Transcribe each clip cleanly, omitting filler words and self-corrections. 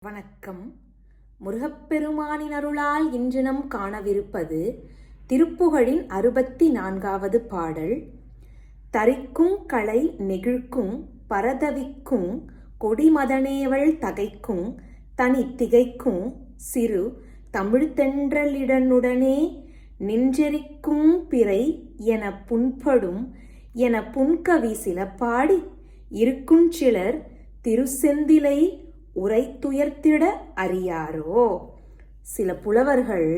வணக்கம். முருகப்பெருமானின் அருளால் இன்று நம் காணவிருப்பது திருப்புகழின் 64வது பாடல். தரிக்கும் களை நெகிழ்க்கும் பரதவிக்கும் கொடிமதனேவள் தகைக்கும் தனி திகைக்கும் சிறு தமிழ்த்தென்றலிடனுடனே நின்றெரிக்கும் பிறை என புண்படும் என புன்கவி சில பாடி இருக்குஞ்சிலர் திருச்செந்திலை உரைத்துயர்த்திட அறியாரோ. சில புலவர்கள்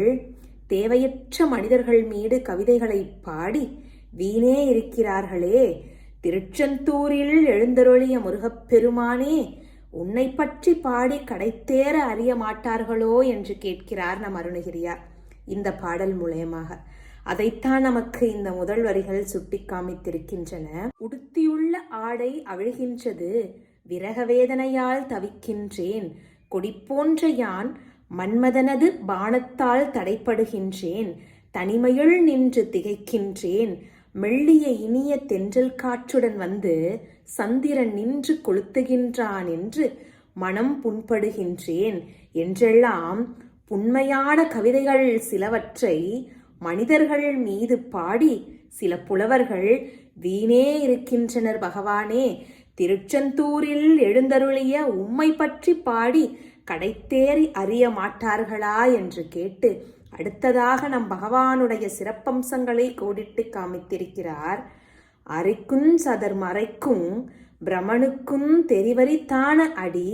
தேவையற்ற மனிதர்கள் மீது கவிதைகளை பாடி வீணே இருக்கிறார்களே. திருச்செந்தூரில் எழுந்தருளிய முருகப்பெருமானே, உன்னை பற்றி பாடி கடைத்தேற அறிய மாட்டார்களோ என்று கேட்கிறார் நம் அருணகிரியார் இந்த பாடல் மூலயமாக. அதைத்தான் நமக்கு இந்த முதல் வரிகள் சுட்டி காமித்திருக்கின்றன. உடுத்தியுள்ள ஆடை அவிழ்கின்றது, விரக வேதனையால் தவிக்கின்றேன், கொடிப்போன்ற யான் மன்மதனது பாணத்தால் தடைப்படுகின்றேன், தனிமையுள் நின்று திகைக்கின்றேன், மெல்லிய இனிய தென்றல் காற்றுடன் வந்து சந்திரன் நின்று கொளுத்துகின்றான் என்று மனம் புண்படுகின்றேன் என்றெல்லாம் புண்மையான கவிதைகள் சிலவற்றை மனிதர்கள் மீது பாடி சில புலவர்கள் வீணே இருக்கின்றனர். பகவானே, திருச்செந்தூரில் எழுந்தருளிய உம்மை பற்றி பாடி கடைத்தேறி அறிய மாட்டார்களா என்று கேட்டு அடுத்ததாக நம் பகவானுடைய சிறப்பம்சங்களை கோடிட்டு காமித்திருக்கிறார். அரைக்கும் சதர் மறைக்கும் பிரமனுக்கும் தெரிவரித்தான அடி,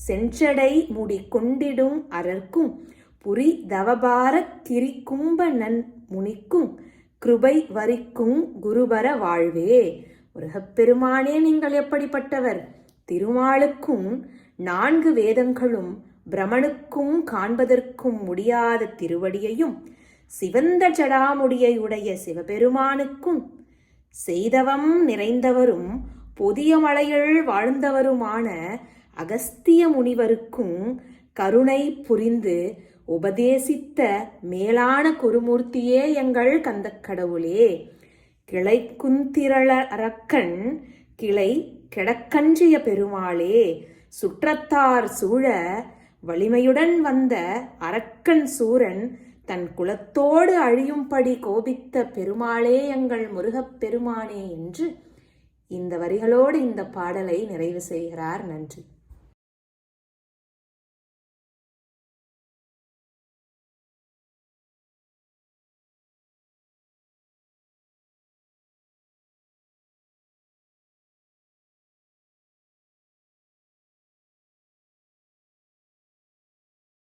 செஞ்சடை முடி கொண்டிடும் அரர்க்கும் புரி தவபார கிரிக்கும்ப நன் முனிக்கும் கிருபை வரிக்கும் குருபர வாழ்வே. முருகப்பெருமானே, நீங்கள் எப்படிப்பட்டவர்? திருமாலுக்கும் 4 வேதங்களும் பிரமனுக்கும் காண்பதற்கும் முடியாத திருவடியையும் சிவந்த ஜடாமுடியுடைய சிவபெருமானுக்கும் செய்தவம் நிறைந்தவரும் பொதிய மலையில் வாழ்ந்தவருமான அகஸ்திய முனிவருக்கும் கருணை புரிந்து உபதேசித்த மேலான குருமூர்த்தியே எங்கள் கந்தக்கடவுளே. கிளை குந்திரள அரக்கன் கிளை கிடக்கன்றிய பெருமாளே, சுற்றத்தார் சூழ வலிமையுடன் வந்த அரக்கன் சூரன் தன் குலத்தோடு அழியும்படி கோபித்த பெருமாளே எங்கள் முருகப்பெருமானே என்று இந்த வரிகளோடு இந்த பாடலை நிறைவு செய்கிறார். நன்றி.